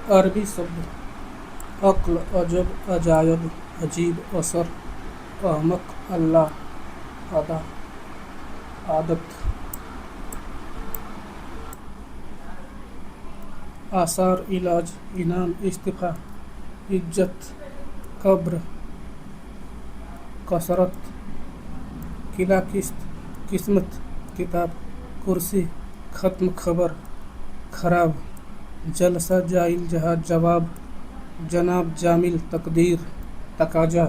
अरबी शब्द अक्ल, अजब, अजायब, अजीब, असर, अहमक, अल्लाह, अदा, आदत। आसार, इलाज, इनाम, इस्तीफ़ा, इज्जत, कब्र, कसरत, किला, किस्त, किस्मत, किताब, कुर्सी, खत्म, खबर, खराब, जलसा, जाइल, जहाज, जवाब, जनाब, जामिल, तकदीर, तकाजा,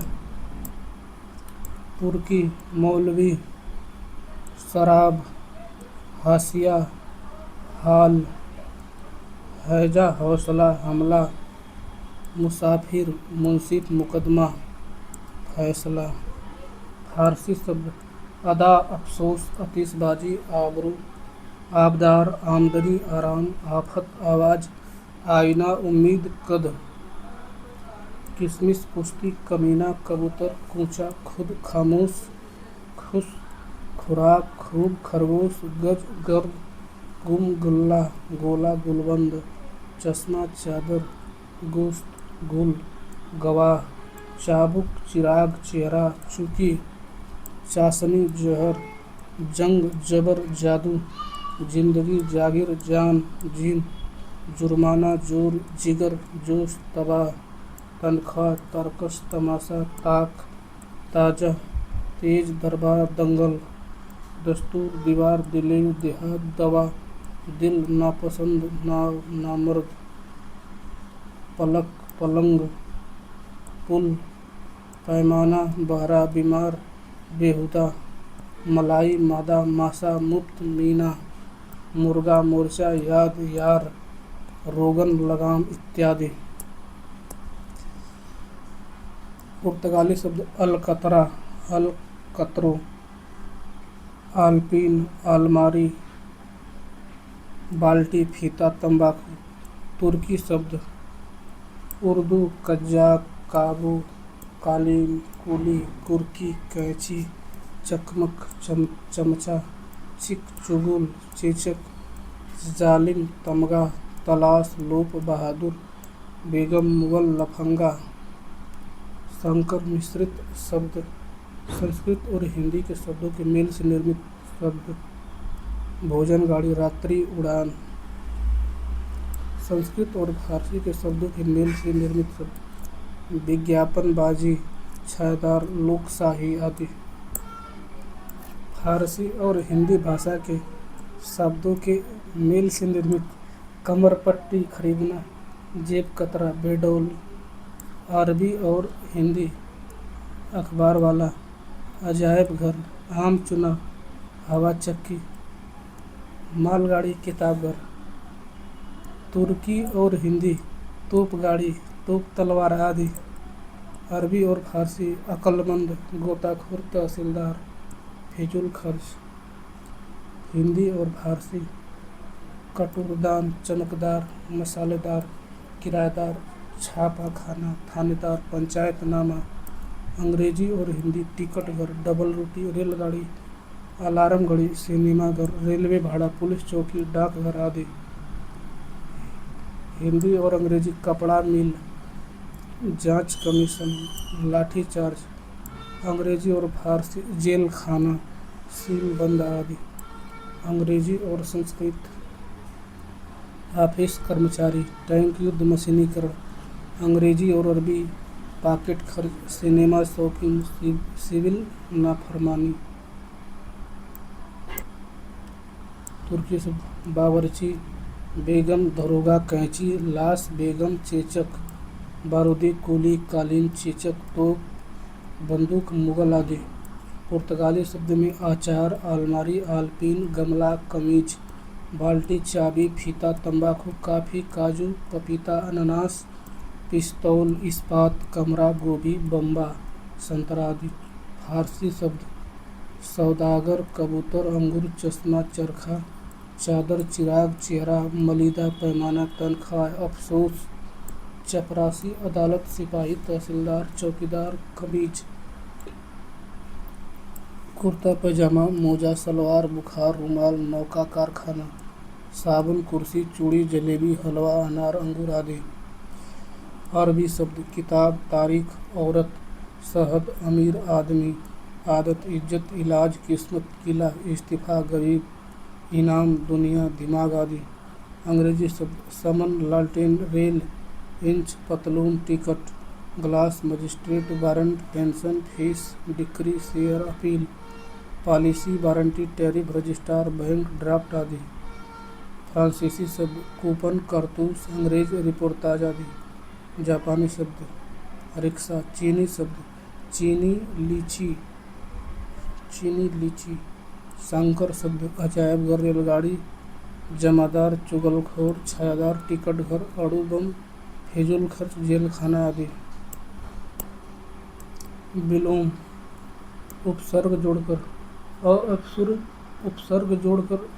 तुर्की, मौलवी, शराब, हाशिया, हाल, हैजा, हौसला, हमला, मुसाफिर, मुंसिफ, मुकदमा, फैसला। फारसी शब्द अदा, अफसोस, आतिशबाजी, आबरू, आबदार, आमदनी, आराम, आफत, आवाज़, आईना, उम्मीद, कद, किशमिश, कुश्ती, कमीना, कबूतर, कूचा, खुद, खामोश, खुश, खुराक, खूब, खरगोश, गज, गर्द, गुम, गुल्ला, गोला, गुलबंद, चश्मा, चादर, गोश्त, गुल, गवाह, चाबुक, चिराग, चेहरा, चुकी, चाशनी, जहर, जंग, जबर, जादू, जिंदगी, जागिर, जान, जीन, जुर्माना, जोर, जिगर, जोश, तबाह, तनख्वाह, तरकश, तमाशा, ताक, ताजा, तेज, दरबार, दंगल, दस्तूर, दीवार, दिलेर, देहात, दवा, दिल, नापसंद, नाव, नामर्द, पलक, पलंग, पुल, पैमाना, बहरा, बीमार, बेहुदा, मलाई, मादा, मासा, मुफ्त, मीना, मुर्गा, मोर्चा, याद, यार, रोगन, लगाम, इत्यादि। पुर्तगाली शब्द अलकतरा, अल कतरो, आल्पीन, आलमारी, बाल्टी, फीता, तंबाकू। तुर्की शब्द उर्दू, कज्जाक, काबू, कालीन, कुली, कुर्की, कैंची, चकमक, चमचा, चिक, चुगुल, चेचक, जालिम, तमगा, तलाश, लोप, बहादुर, बेगम, मुगल, लफंगा। संकर मिश्रित शब्द संस्कृत और हिंदी के शब्दों के मेल से निर्मित शब्द भोजन, गाड़ी, रात्रि, उड़ान। संस्कृत और फारसी के शब्दों के मेल से निर्मित शब्द विज्ञापन, बाजी, छायादार, लोकशाही आदि। फारसी और हिंदी भाषा के शब्दों के मेल से निर्मित कमर पट्टी, खरीदना, जेब कतरा, बेडौल। अरबी और हिंदी अखबार वाला, अजायब घर, आम चुना, हवा चक्की, मालगाड़ी, किताबघर। तुर्की और हिंदी तोप गाड़ी, तोप तलवार आदि। अरबी और फारसी अक्लमंद, गोताखोर, तहसीलदार, फिजूल खर्च। हिंदी और फारसी कटुरदान, चमकदार, मसालेदार, किराएदार, छापा खाना, थानेदार, पंचायतनामा। अंग्रेजी और हिंदी टिकट घर, डबल रोटी, रेलगाड़ी, अलार्म घड़ी, सिनेमा घर, रेलवे भाड़ा, पुलिस चौकी, डाकघर आदि। हिंदी और अंग्रेजी कपड़ा मिल, जांच कमीशन, लाठीचार्ज। अंग्रेजी और फारसी जेल खाना, सील बंद आदि। अंग्रेजी और संस्कृत ऑफिस कर्मचारी, टैंक, युद्ध, मशीनीकरण। अंग्रेजी और अरबी पॉकेट खर्च, सिनेमा, शौकीन, सिविल, नाफरमानी। तुर्की से बावर्ची, बेगम, दरोगा, कैंची, लाश, बेगम, चेचक, बारूदी, कुली, कालीन, चेचक, तोप, बंदूक, मुगल आदि। पुर्तगाली शब्द में आचार, अलमारी, आल्पीन, गमला, कमीज, बाल्टी, चाबी, फीता, तंबाकू, काफ़ी, काजू, पपीता, अनानास, पिस्तौल, इस्पात, कमरा, गोभी, बम्बा, संतरा आदि। फारसी शब्द सौदागर, कबूतर, अंगूर, चश्मा, चरखा, चादर, चिराग, चेहरा, मलीदा, पैमाना, तनख्वाह, अफसोस, चपरासी, अदालत, सिपाही, तहसीलदार, चौकीदार, कमीज, कुर्ता पैजामा, मोजा, सलवार, बुखार, रुमाल, नौका, कारखाना, साबुन, कुर्सी, चूड़ी, जलेबी, हलवा, अनार, अंगूर आदि। अरबी शब्द किताब, तारीख, औरत, शहद, अमीर आदमी, आदत, इज्जत, इलाज, किस्मत, किला, इस्तीफा, गरीब, इनाम, दुनिया, दिमाग आदि। अंग्रेजी शब्द समन, लालटेन, रेल, इंच, पतलून, ticket, glass, magistrate, warrant, pension, fees, decree, share, appeal, policy, warranty, tariff, registrar, bank, draft आदि। फ्रांसीसी शब्द कूपन, कारतूस, अंग्रेज, रिपोर्टाज आदि। जापानी शब्द रिक्शा। चीनी शब्द चीनी, लीची। सांकर शब्द अजायब घर, रेलगाड़ी, जमादार, चुगलखोर, छायादार, टिकट घर, अड़ू बम, फिजूल खर्च, जेल खाना आदि। विलोम उपसर्ग जोड़कर उपसर्ग जोड़कर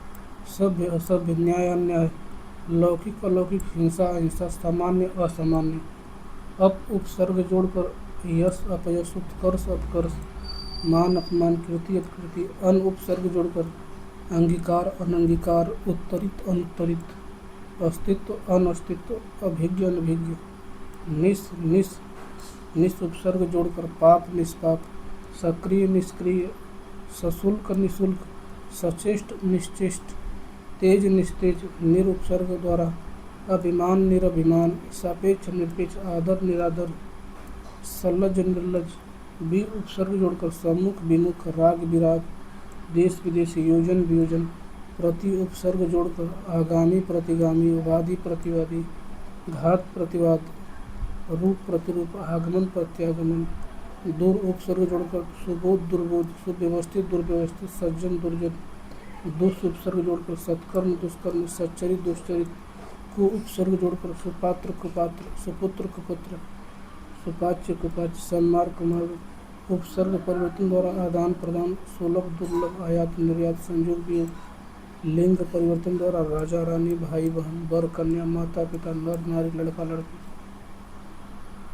सभ्य, असभ्य, न्याय, अन्याय, लौकिक, अलौकिक, हिंसा, अहिंसा, सामान्य, असामान्य। उपसर्ग जोड़कर यश, अपयश, उत्कर्ष, अपकर्ष, मान, अपमान, कीर्ति, अपकीर्ति। अन उपसर्ग जोड़कर अंगीकार, अनंगीकार, उत्तरित, अनुत्तरित, अस्तित्व, अनअस्तित्व, अभिज्ञ, अनभिज्ञ। निस उपसर्ग जोड़कर पाप, निष्पाप, सक्रिय, निष्क्रिय, सशुल्क, निःशुल्क, सचेष्ट, निश्चेष्ट, तेज, निस्तेज। निर उपसर्ग द्वारा अभिमान, निरभिमान, सापेक्ष, निरपेक्ष, आदर, निरादर, सल्लज, निर्लज। बी उपसर्ग जोड़कर सम्मुख, विमुख, राग, विराग, देश, विदेश, योजन, वियोजन। प्रति उपसर्ग जोड़कर आगामी, प्रतिगामी, वादी, प्रतिवादी, घात, प्रतिवाद, रूप, प्रतिरूप, आगमन, प्रत्यागमन। दूर उपसर्ग जोड़कर सुबोध, दुर्बोध, सुव्यवस्थित, दुर्व्यवस्थित, सज्जन, दुर्जन। दुष्ट उपसर्ग जोड़कर सत्कर्म, दुष्कर्म, सच्चरित, दुष्चरित। कु उपसर्ग जोड़कर सुपात्र, कुपात्र, सुपुत्र, कुपुत्र, सुपाच्य, कुपाच्य, सन्मार्ग, कुमार्ग। उपसर्ग परिवर्तन द्वारा आदान प्रदान, सुलभ, दुर्लभ, आयात, निर्यात, संयोग, वियोग। लिंग परिवर्तन द्वारा राजा, रानी, भाई, बहन, वर, कन्या, माता, पिता, नर, नारी, लड़का, लड़की।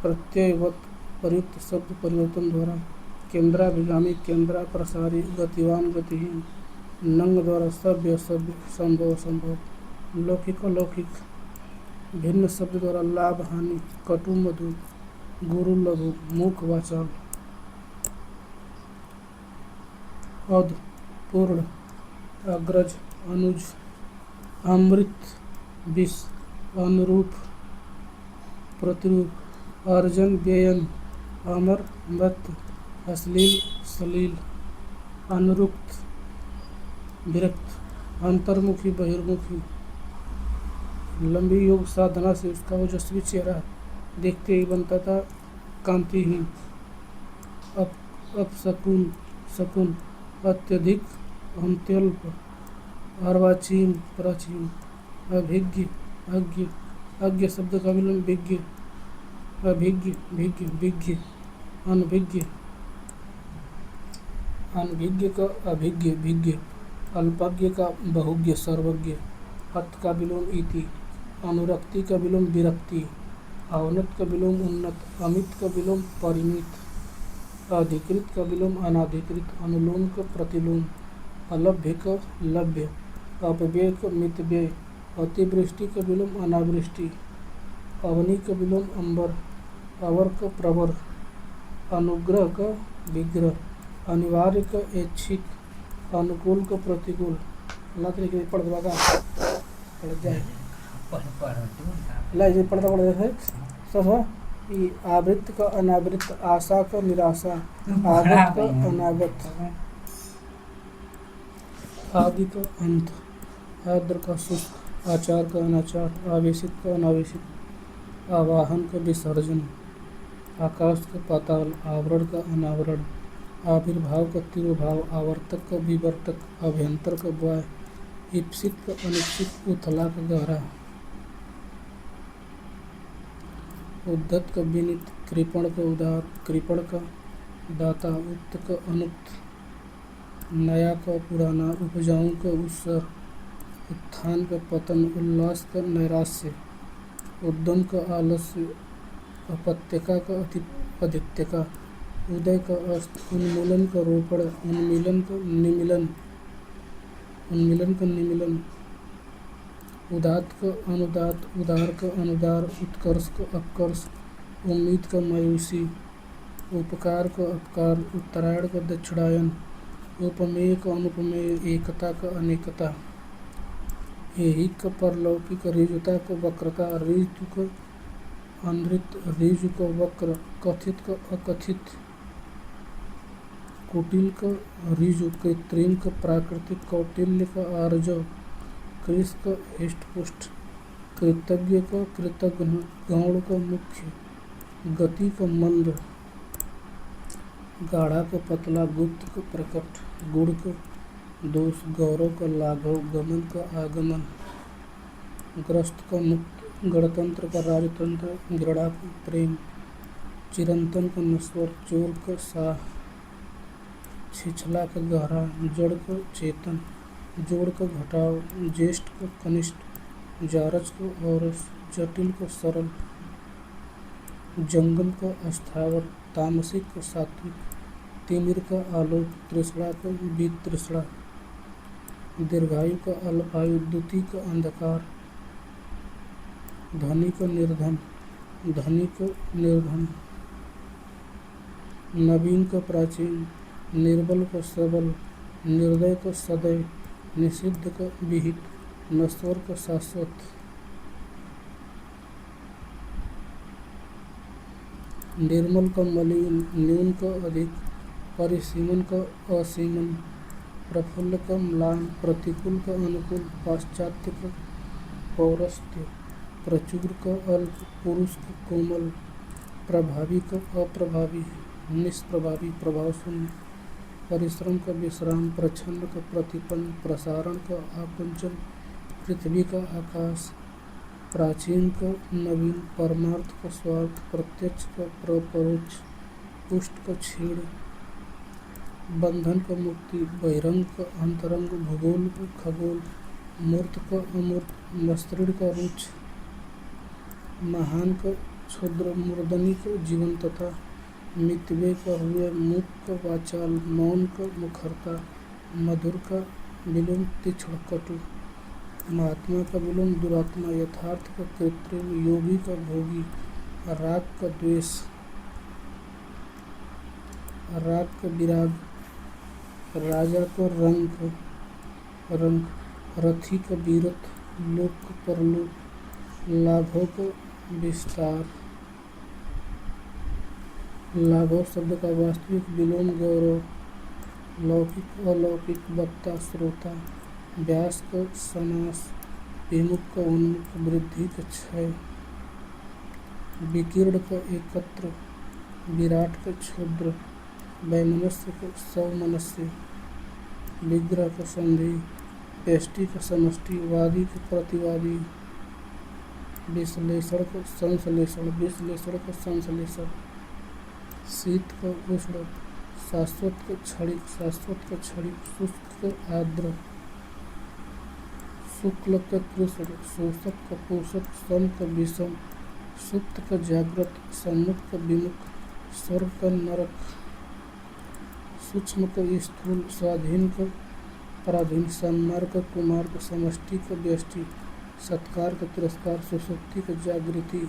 प्रत्ययवत प्रयुक्त शब्द परिवर्तन द्वारा केंद्राभिगामी, केंद्रा प्रसारी, गतिवान, गतिहीन। नंग द्वारा सभ्य, असभ्य, संभव, असंभव, लौकिक, अलौकिक। भिन्न शब्द द्वारा लाभ, हानि, कटु, मधु, गुरु, लघु, मूक, वाचाल। अध पूर्ण, अग्रज, अनुज, अमृत, विष, अनुरूप, प्रतिरूप, अर्जन, व्ययन, अमर, मृत, अश्लील, सलील, अनुरुक्त, विरक्त, अंतर्मुखी, बहिर्मुखी। लंबी योग साधना से उसका ओजस्वी चेहरा देखते ही बनता था कांतिहीन। अपशकुन, शकुन, अत्यधिक, अत्यल्प, अर्वाचीन, प्राचीन। अभिज्ञ, अज्ञ, अज्ञ शब्द का विलोम विज्ञ। अभिज्ञ, भिज्ञ, विज्ञ। अनभिज्ञ, अनभिज्ञ का अभिज्ञ, भिज्ञ। अल्पज्ञ का बहुज्ञ, सर्वज्ञ। अत का विलोम इति। अनुरक्ति का विलोम विरक्ति। अवनत का विलोम उन्नत। अमित का विलोम परिमित। अधिकृत का विलोम अनाधिकृत। अनुलोम का प्रतिलोम। अलभ्य का लभ्य। अपव्यय का मितव्यय। अतिवृष्टि का विलोम अनावृष्टि। अवनी का विलोम अंबर। अवर का प्रवर। अनुग्रह का विग्रह। अनिवार्य का ऐच्छिक। अनुकूल का प्रतिकूल। अल्लाह तरीके से पढ़ दवागा पढ़ जाए ला पढ़ता पढ़ जाए सब ई आवृत्त का अनावृत्त। आशा का निराशा। आगत का अनागत। आदि का अंत। आर्द्र का शुष्क। आचार का अनाचार। आवेशित का अनावेशित। आवाहन का विसर्जन। आकाश का पाताल। आवरण का अनावरण। आविर्भाव का तिरोभाव। आवर्तक का विवर्तक। अभ्यंतर का बाह्य। ईप्सित का अनिश्चित। उथला का गहरा। उद्धत का विनित। कृपण का उदार। कृपण का दाता। उक्त का अनुक्त। नया का पुराना। उपजाऊ का उत्सर। उत्थान का पतन। उल्लास का नैराश्य। उद्यम का आलस्य। अपत्यका का अधित्यका। उदय का अस्त। उन्मूलन का रोपण। उन्मीलन का निमीलन। उन्मीलन का निमीलन। उदात्त का अनुदात। उदार का अनुदार। उत्कर्ष का अपकर्ष। उम्मीद का मायूसी, उपकार का अपकार, उत्तरायण का दक्षिणायन, उपमेय का अनुपमेय, एकता का अनेकता, ऐहिक का परलौकिक, ऋजुता का वक्रता, ऋतु का अनृत, ऋजु का वक्र, कथित का अकथित, कुटिल का ऋजु, कृत्रिम का प्राकृतिक, कौटिल्य का आर्जव, कृष का हृष्टपुष्ट, कृतज्ञ का कृतघ्न, गौण का मुख्य, गति का मंद, गाढ़ा का पतला, गुप्त का प्रकट, गुण का दोष, गौरव का लाघव, गमन का आगमन, ग्रस्त का मुक्त, गणतंत्र का राजतंत्र, घृणा का प्रेम, चिरंतन का नश्वर, चोर का साह, छिछला का गहरा, जड़ का चेतन, जोड़ का घटाव, ज्येष्ठ का कनिष्ठ, जारज का औरस, जटिल का सरल, जंगम का अस्थावर, तामसिक का सात्विक, तिमिर का आलोक, तृष्णा का वितृष्णा, दीर्घायु का अल्पायु, द्युति का अंधकार, धनी का निर्धन, धनी का निर्धन, नवीन का प्राचीन, निर्बल का सबल, निर्दय का सदैव, निषिद्ध का विहित, नश्वर का शाश्वत, निर्मल का मलिन, न्यून का अधिक, परिसीमन का असीमन, प्रफुल्ल का म्लान, प्रतिकूल का अनुकूल, पाश्चात्य का पौरस्त्य, प्रचुर का अल्प, पुरुष का कोमल, प्रभावी का अप्रभावी, निष्प्रभावी, प्रभाव शून्य, परिश्रम का विश्राम, प्रच्छन्न का प्रतिपन्न, प्रसारण का आकुंचन, पृथ्वी का आकाश, प्राचीन का नवीन, परमार्थ का स्वार्थ, प्रत्यक्ष का परोक्ष, पुष्ट का क्षीण, बंधन का मुक्ति, बहिरंग का अंतरंग, भूगोल का खगोल, मूर्त का अमूर्त, मस्तृण का रुच, महान का क्षुद्र, मूर्धनि का जीवन तथा, मितव्यय का हुए, मूक का वाचाल, मौन का मुखरता, मधुर का विलोम, तीक्ष्ण कटु, महात्मा का विलोम, दुरात्मा, यथार्थ का कृत्रिम, योगी का भोगी, राग का द्वेष, राग का विराग, राजा का रंग, रथी का वीरत, लोक का परलोक, लाघव का विस्तार, लाघव शब्द का वास्तविक विलोम, गौरव, लौकिक अलौकिक, वक्ता श्रोता, व्यास का समास, विमुख का उन्मुख, वृद्धि का क्षय, विकीर्ण का एकत्र, विराट का क्षुद्र, वैमनस्य का सौमनस्य, विग्रह का संधि, व्यष्टि का समष्टि, वादी का प्रतिवादी, विश्लेषण का संश्लेषण, विश्लेषण का संश्लेषण, शीत का उष्ण, शाश्वत का क्षणिक, शाश्वत का क्षणिक, शुष्क का आर्द्र, शुक्ल का कृष्ण, शोषक का पोषक, सम का विषम, सुप्त का जागृत, सम्मुख का विमुख, स्वर्ग का नरक, सूक्ष्म का स्थूल, स्वाधीन का पराधीन, सन्मार्ग का कुमार्ग, समष्टि का व्यष्टि, सत्कार का तिरस्कार, सुसुप्ति का जागृति,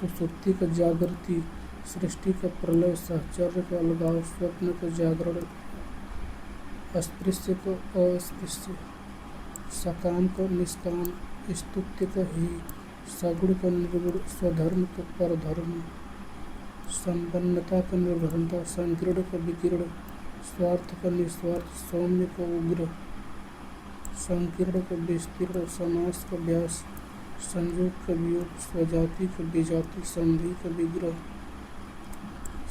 सुसुप्ति का जागृति, सृष्टि का प्रलय, सहचर्य का अलगाव, स्वप्न का जागरण, अस्पृश्य का अस्पृश्य, सकाम का निष्काम, स्तुत्य का ही, सगुण का निर्गुण, स्वधर्म का परधर्म, संपन्नता का निर्भरता, संकीर्ण का विकीर्ण, स्वार्थ का निस्वार्थ, सौम्य का उग्र, संकीर्ण का विस्तीर्ण, समास का व्यास, संयोग का वियोग, स्वजाति का विजाति, संधि का विग्रह,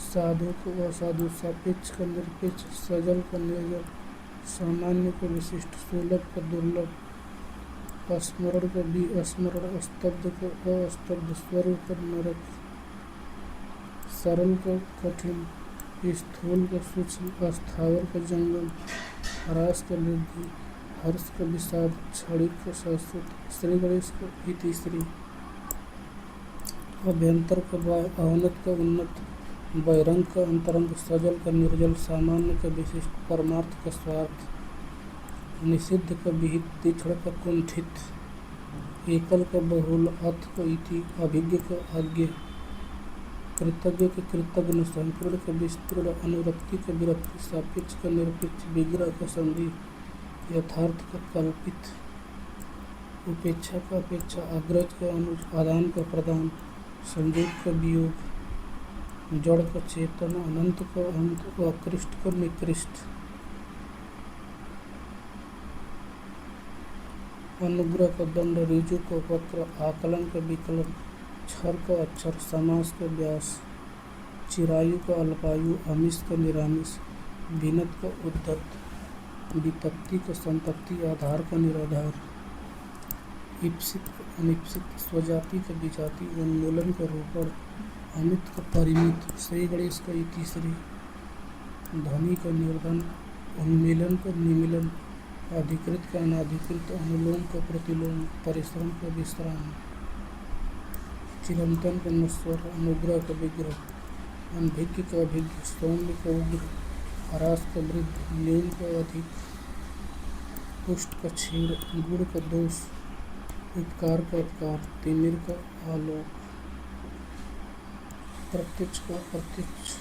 साधु का असाधु, सापेक्ष का निरपेक्ष, सजल का निर्जल, सामान्य का विशिष्ट, सुलभ का दुर्लभ, स्मरण का विस्मरण, स्तब्ध का अस्तब्ध, स्वर्ग का नरक, सरल का कठिन, स्थूल का सूक्ष्म, अस्थावर का जंगम, ह्रास का वृद्धि, हर्ष का विषाद, क्षणिक का शाश्वत, श्री गणेश का इतिश्री, अभ्यंतर का अवनत का उन्नत, बहिरंग का अंतरंग, सजल का निर्जल, सामान्य का विशिष्ट, परमार्थ का स्वार्थ, निषिद्ध का विहित, तीक्ष्ण का कुंठित, एकल का बहुल, अथ का इति, अभिज्ञ का अज्ञ, कृतज्ञ के कृतज्ञ, संपूर्ण का विस्तृण, अनुरक्ति का विरक्ति, सापेक्ष का निरपेक्ष, विग्रह का संधि, यथार्थ का कल्पित, उपेक्षा का अपेक्षा, अग्रज का अनुज, आदान का प्रदान, संयोग का वियोग, जड़ का चेतन, अनंत का अंत, अकृष्ट का निकृष्ट, अनुग्रह का दंड, ऋजु का वक्र, आकलन का विकलन, क्षर का अक्षर, समास का व्यास, चिरायु का अल्पायु, अमिष का निरामिष, विनत का उद्धत, वितप्ति का संतप्ति, आधार का निराधार, ईप्सित का अनिप्सित, स्वजाति का विजाति, उन्मूलन का रोपण, अमित का परिमित, श्री गणेश का इतिश्री, धनी का निर्धन, उन्मीलन का निमीलन, अधिकृत का अनाधिकृत, अनुलोम का प्रतिलोम, परिश्रम का विश्राम, चिरंतन का नश्वर, अनुग्रह का विग्रह, अनभिज्ञ का अभिज्ञ, सौम्य का उग्र, हरास का वृद्ध, न्यून का अधिक, पुष्ट का क्षीण, गुण का दोष, उपकार का उपकार, तिमिर का आलोक, प्रत्यक्ष का प्रत्यक्ष,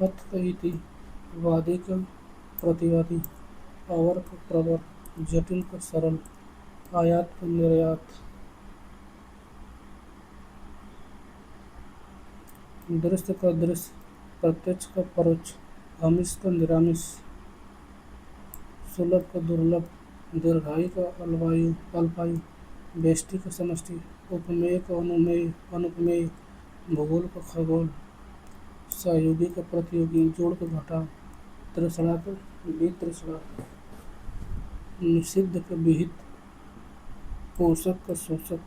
अथ का इति, वादी का प्रतिवादी, अवर का प्रवर, जटिल का सरल, आयात का निर्यात, दृश्य का दृश्य, प्रत्यक्ष का परोक्ष, आमिष का निरामिष, सुलभ का दुर्लभ, दीर्घायु का अल्पायु, व्यष्टि का समष्टि, उपमेय का अनुमेय, अनुपमेय, भूगोल का खगोल, सहयोगी का प्रतियोगी, जोड़ का घटाव, तृष्णा का वितृष्णा, निषिद्ध का विहित, पोषक का शोषक,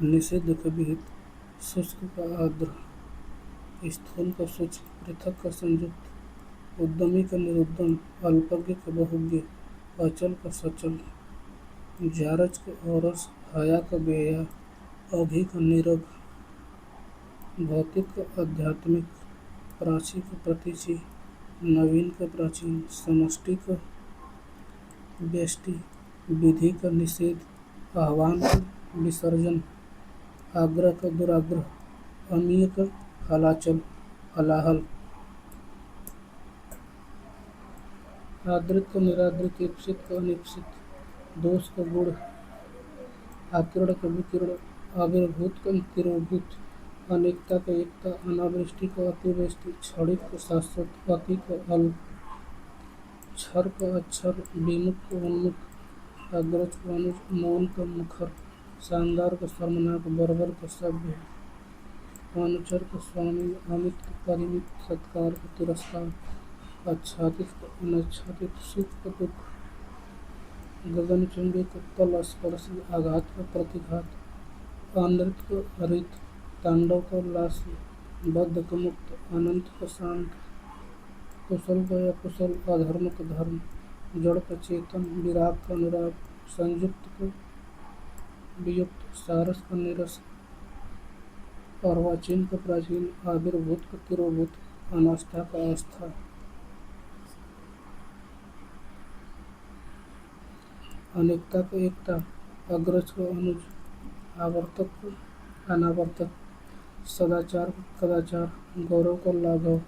निषिद्ध का विहित, शुष्क का आर्द्र, स्थूल का सूक्ष्म, पृथक का संयुक्त, उद्यमी का निरुद्यम, अल्पज्ञ का बहुज्ञ, अचल का सचल, जारज का औरस, हया का बेहया, अघी का निरग, भौतिक का आध्यात्मिक, प्राची का प्रतीची, नवीन का प्राचीन, समष्टि का व्यष्टि, विधि का निषेध, आह्वान का विसर्जन, आग्रह का दुराग्रह, अमीय का हलाचल, हलाहल, आदृत का निरादृत, ईप्सित का अनिप्सित, दोष का गुण, आकिरण का विकिरण, आविर्भूत का तिरोभूत, अनेकता का एकता, अनावृष्टि का अतिवृष्टि, क्षणिक का शाश्वत, अति का अल्प, क्षर का अक्षर, विमुख का उन्मुख, अग्रज का अनुज, मौन का मुखर, शानदार का शर्मनाक, बर्बर का सभ्य, अनुचर का स्वामी, अमित का परिमित, सत्कार का तिरस्कार, आच्छादित का अनाच्छादित, सुख का दुख, गगनचुंबी का तल स्पर्शी, आघात का प्रतिघात, अनृत का अरित, तांडव का लास्य, बद्ध का मुक्त, अनंत का शांत, कुशल का अकुशल, अधर्म का धर्म, जड़ का चेतन, विराग का अनुराग, संयुक्त का वियुक्त, सारस का निरस, अर्वाचीन का प्राचीन, आविर्भूत का तिरोभूत, अनास्था का आस्था, अनेकता का एकता, अग्रज का अनुज, आवर्तक का अनावर्तक, सदाचार का कदाचार, गौरव का लाघव,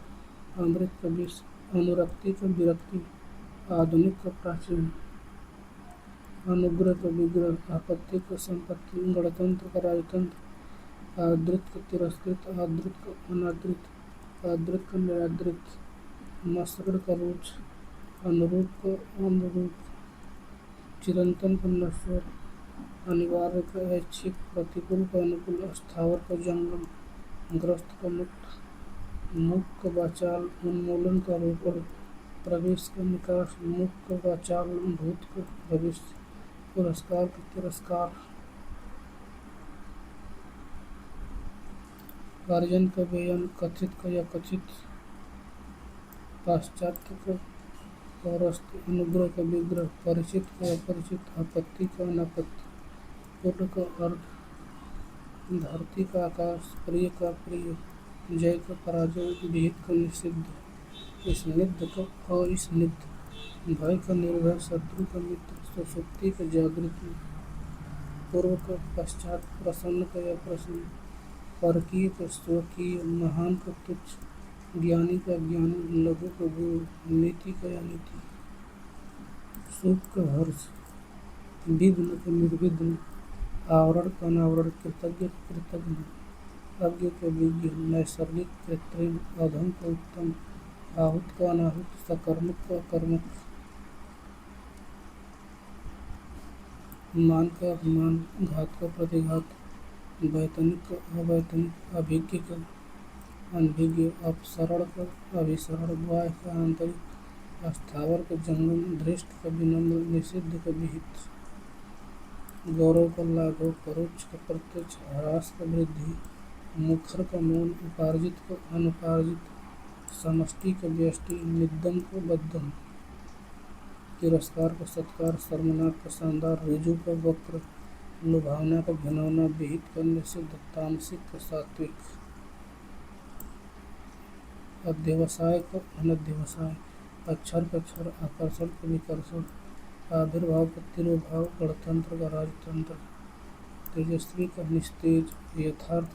अमृत का विष, अनुरक्ति का विरक्ति, आधुनिक का प्राचीन, अनुग्रह का विग्रह, आपत्ति का संपत्ति, गणतंत्र का राजतंत्र, आदृत का तिरस्कृत, आदृत का अनादृत, आदृत का निरादृत, मसृण का रोच, अनुरूप का अनुरूप, चिरंतन का नश्वर, अनिवार्य का ऐच्छिक, प्रतिकूल का अनुकूल, स्थावर का जंगम, ग्रस्त का मुक्त, मुख का वाचाल, उन्मूलन का रोपण, प्रवेश का निकास, मुख का वाचाल, भूत का भविष्य, पुरस्कार का तिरस्कार, अर्जन का व्ययन, कथित का या कथित, पाश्चात्य का पौरस्त्य, अनुग्रह का विग्रह, परिचित का अपरिचित, आपत्ति का अनापत्ति, पूर्ण का अर्घ, धरती का आकाश, प्रिय का प्रिय, जय का पराजय, विहित का निषिद्ध, स्निग्ध का अस्निग्ध, भय का निर्भय, शत्रु का मित्र, सुषुप्ति का जागृति, पूर्व का पश्चात, प्रसन्न का या प्रसन्न, परकीय का स्वकीय, महान का तुच्छ, ज्ञानी का ज्ञानी, लघु का गुरु, नीति का या नीति, सुख का हर्ष, विघ्न का निर्विघ्न, आवरण का अनावरण, कृतज्ञ का कृतज्ञ, अज्ञ का विज्ञ, नैसर्गिक कृत्रिम, अधम का उत्तम, आहूत का अनाहुत, सकर्मक का अकर्मक, मान का अपमान, घात का प्रतिघात, वैतनिक का अवैतनिक, अभिज्ञ का अनभिज्ञ, अपसरण का अभिसरण, बाह्य का आंतरिक, स्थावर का जंगम, धृष्ट का विनम्र, निषिद्ध का विहित, गौरव का लाघव, परोक्ष का प्रत्यक्ष, ह्रास का वृद्धि, मुखर का मौन, उपार्जित का अनुपार्जित, समष्टि का व्यष्टि, निद्दम का बद्धम, तिरस्कार का सत्कार, शर्मनाक का शानदार, ऋजु का वक्र, लुभावना का घिनौना, विहित का निषिद्ध, तामसिक का सात्विक, अध्यवसाय का अनध्यवसाय, अक्षर का क्षर, आकर्षण का विकर्षण, आविर्भाव का तिरोभाव, गणतंत्र का राजतंत्र, तेजस्वी का निस्तेज, यथार्थ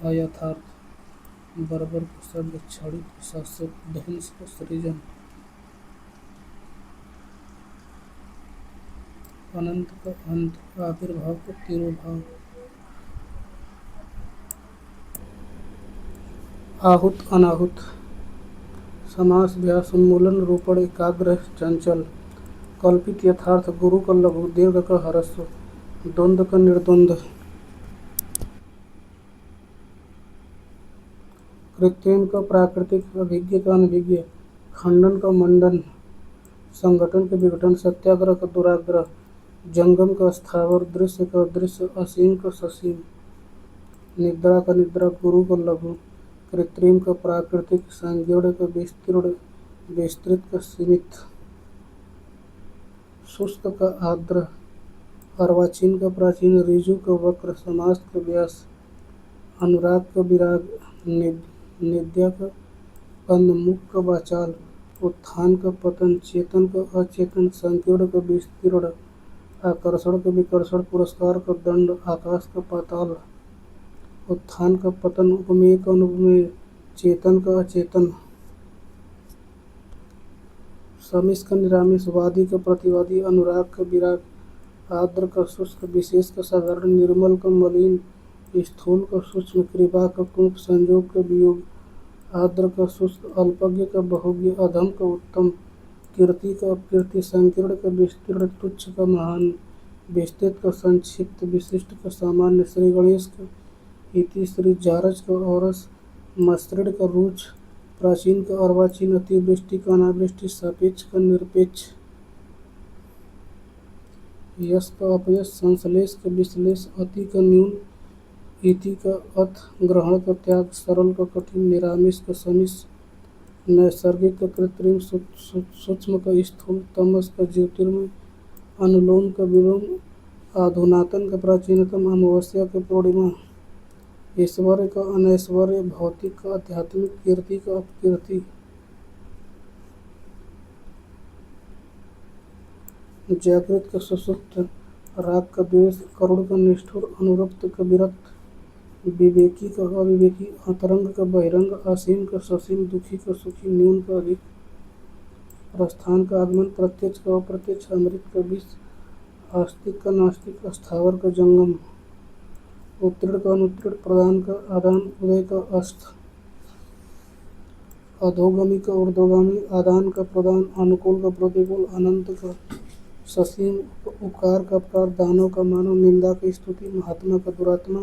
का अयथार्थ, बर्बर का शब्द, क्षणिक का शाश्वत, ध्वंस का सृजन, अनंत का अंत, आविर्भाव का तिरोभाव, आहूत अनाहुत, समास व्यास, उन्मूलन रूपण, एकाग्र चंचल, कल्पित यथार्थ, गुरु का लघु, दीर्घ का ह्रस्व, द्वंद्व का निर्द्वंद्व, कृत्रिम का प्राकृतिक, अभिज्ञ का अनभिज्ञ, खंडन का मंडन, संगठन का विघटन, सत्याग्रह का दुराग्रह, जंगम का स्थावर, दृश्य का अदृश्य, असीम का ससीम, निद्रा का निद्रा, गुरु का लघु, कृत्रिम का प्राकृतिक, संकीर्ण का विस्तीर्ण, विस्तृत का सीमित, शुष्क का आर्द्र, अर्वाचीन का प्राचीन, ऋजु का वक्र, समास का व्यास, अनुराग का विराग, निद्या का कंद, मुख का वाचाल, उत्थान का पतन, चेतन का अचेतन, संकीर्ण का विस्तीर्ण, आकर्षण का विकर्षण, पुरस्कार का दंड, आकाश का पाताल, उत्थान का पतन, उपमेय का अनुपमेय, चेतन का अचेतन, समिस का निरामिस, वादी का प्रतिवादी, अनुराग का विराग, आर्द्र का शुष्क, विशेष का साधारण, निर्मल का मलिन, स्थूल का सूक्ष्म, कृपा का कुंभ, संयोग का वियोग, आर्द्र का शुष्क, अल्पज्ञ का बहुज्ञ, अधम का उत्तम, कीर्ति का अपकीर्ति, संकीर्ण का विस्तीर्ण, तुच्छ का महान, विस्तृत का संक्षिप्त, विशिष्ट का सामान्य, श्री गणेश का इति, श्री जारज का औरस, मसृण का रुच, प्राचीन का अर्वाचीन, अतिवृष्टि का अनावृष्टि, सापेक्ष का निरपेक्ष, यश का अपयश, संश्लेष का विश्लेष, अति का न्यून, इति का अथ, ग्रहण का त्याग, सरल का कठिन, निरामिष का समिष, नैसर्गिक का कृत्रिम, सूक्ष्म का स्थूल, तमस का ज्योतिर्मय, अनुलोम का विलोम, अधुनातन का प्राचीनतम, अमावस्या का पूर्णिमा, ऐश्वर्य का अनैश्वर्य, भौतिक का आध्यात्मिक, कीर्ति का अपकीर्ति, जागृत का सुषुप्त, राग का द्वेष, करुण का निष्ठुर, अनुरक्त का विरक्त, विवेकी का अविवेकी, अंतरंग का बहिरंग, असीम का ससीम, दुखी का सुखी, न्यून का अधिक, प्रस्थान का आगमन, प्रत्यक्ष का अप्रत्यक्ष, अमृत का विष, आस्तिक का नास्तिक, स्थावर का जंगम, उत्तीर्ण का अनुत्तीर्ण, प्रदान का आदान, उदय का अस्त, अधोगामी का ऊर्ध्वगामी, आदान का प्रदान, अनुकूल का प्रतिकूल, अनंत का ससीम उपकार का अपकार, दानव का मानव, निंदा की स्तुति, महात्मा का दुरात्मा,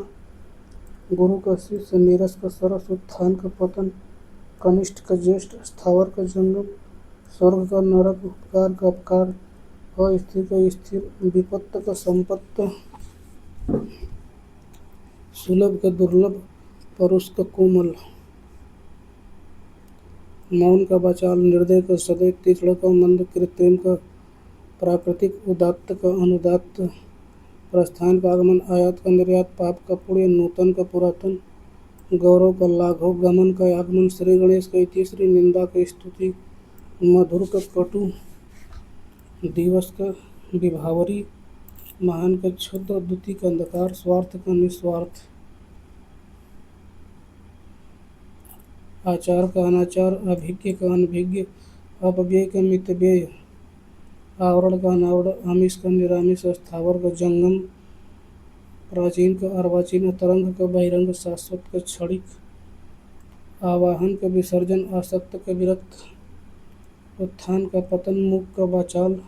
गुरु का शिष्य, नीरस का सरस, उत्थान का पतन, कनिष्ठ का ज्येष्ठ, स्थावर का जंगम, स्वर्ग का नरक, उपकार का अपकार, अस्थिर का स्थिर, विपत्त का संपत्त, सुलभ का दुर्लभ, परुष का कोमल, मौन का वाचाल, निर्दय का सदैव, तीक्ष्ण का मंद, कृत्रिम का प्राकृतिक, उदात्त का अनुदात्त, प्रस्थान का आगमन, आयात का निर्यात, पाप का पुण्य, नूतन का पुरातन, गौरव का लाघव, गमन का आगमन, श्री गणेश का इतिश्री, निंदा का स्तुति, मधुर का कटु, दिवस का विभावरी, महान का क्षुद्र, द्युति का अंधकार, स्वार्थ का निस्वार्थ, आचार का अनाचार, अभिज्ञ का अनभिज्ञ, अपव्यय का मितव्यय, आवरण का अनावरण, आमिष का निरामिष, स्थावर का जंगम, प्राचीन का अर्वाचीन, तरंग का बहिरंग, शाश्वत का क्षणिक, आवाहन का विसर्जन, आसक्त का विरक्त, उत्थान का पतन, मुख का वाचाल,